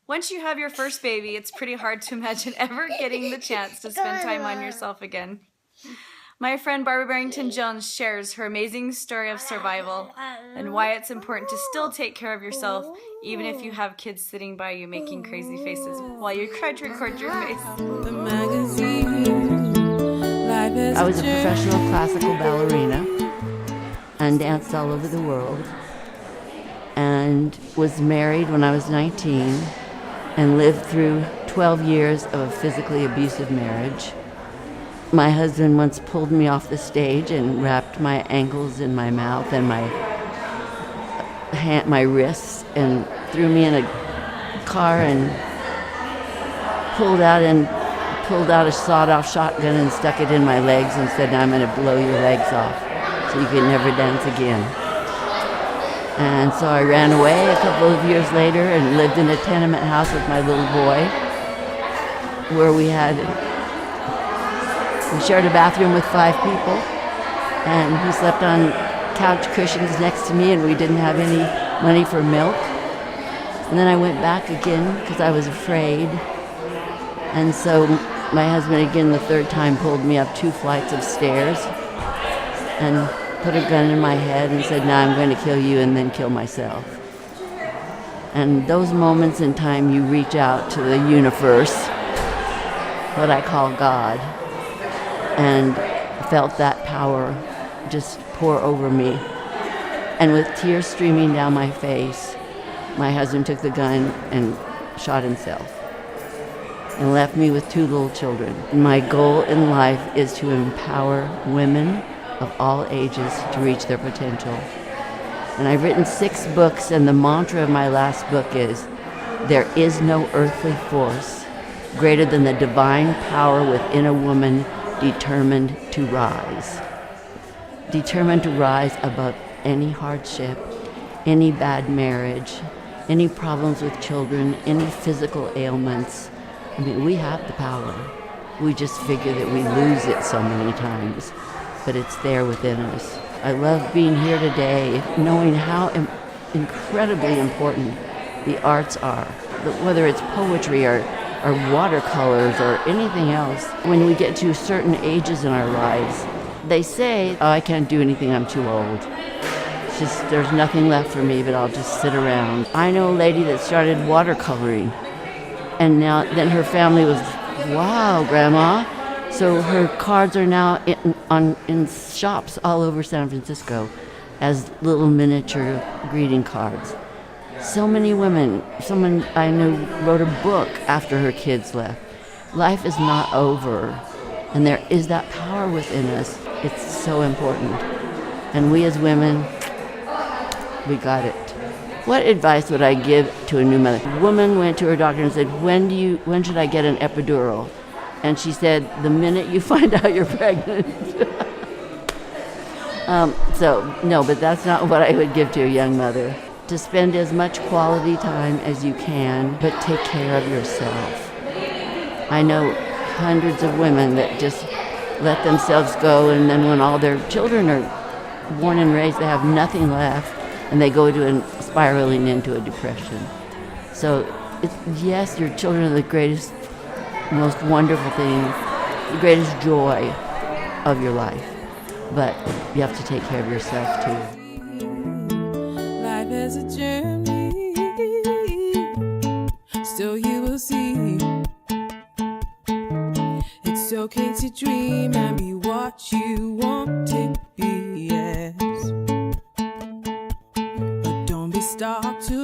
Once you have your first baby, it's pretty hard to imagine ever getting the chance to spend time on yourself again. My friend Barbara Barrington Jones shares her amazing story of survival and why it's important to still take care of yourself, even if you have kids sitting by you making crazy faces while you try to record your face. I was a professional classical ballerina and danced all over the world, and was married when I was 19 and lived through 12 years of a physically abusive marriage. My husband once pulled me off the stage and wrapped my ankles in my mouth and my wrists and threw me in a car and pulled out a sawed-off shotgun and stuck it in my legs and said, "Now I'm going to blow your legs off so you can never dance again." And so I ran away a couple of years later and lived in a tenement house with my little boy, where we shared a bathroom with 5 people, and he slept on couch cushions next to me, and we didn't have any money for milk. And then I went back again because I was afraid. And so my husband again the third time pulled me up 2 flights of stairs and put a gun in my head and said, "Now I'm going to kill you and then kill myself." And those moments in time, you reach out to the universe, what I call God, and felt that power just pour over me. And with tears streaming down my face, my husband took the gun and shot himself and left me with 2 little children. My goal in life is to empower women of all ages to reach their potential. And I've written 6 books, and the mantra of my last book is, "There is no earthly force greater than the divine power within a woman determined to rise." Determined to rise above any hardship, any bad marriage, any problems with children, any physical ailments. I mean, we have the power. We just figure that we lose it so many times, but it's there within us. I love being here today, knowing how incredibly important the arts are, whether it's poetry or watercolors or anything else. When we get to certain ages in our lives, they say, "Oh, I can't do anything, I'm too old. It's just, there's nothing left for me, but I'll just sit around." I know a lady that started watercoloring, and then her family was, "Wow, Grandma." So her cards are now in shops all over San Francisco as little miniature greeting cards. So many women, someone I knew wrote a book after her kids left. Life is not over, and there is that power within us. It's so important. And we as women, we got it. What advice would I give to a new mother? A woman went to her doctor and said, when should I get an epidural? And she said, "The minute you find out you're pregnant." No, but that's not what I would give to a young mother. To spend as much quality time as you can, but take care of yourself. I know hundreds of women that just let themselves go, and then when all their children are born and raised, they have nothing left, and they go to spiraling into a depression. So, yes, your children are the greatest, most wonderful thing, the greatest joy of your life, but you have to take care of yourself too. Life is a journey, still you will see. It's okay to dream and be what you want to be, yes. But don't be stuck too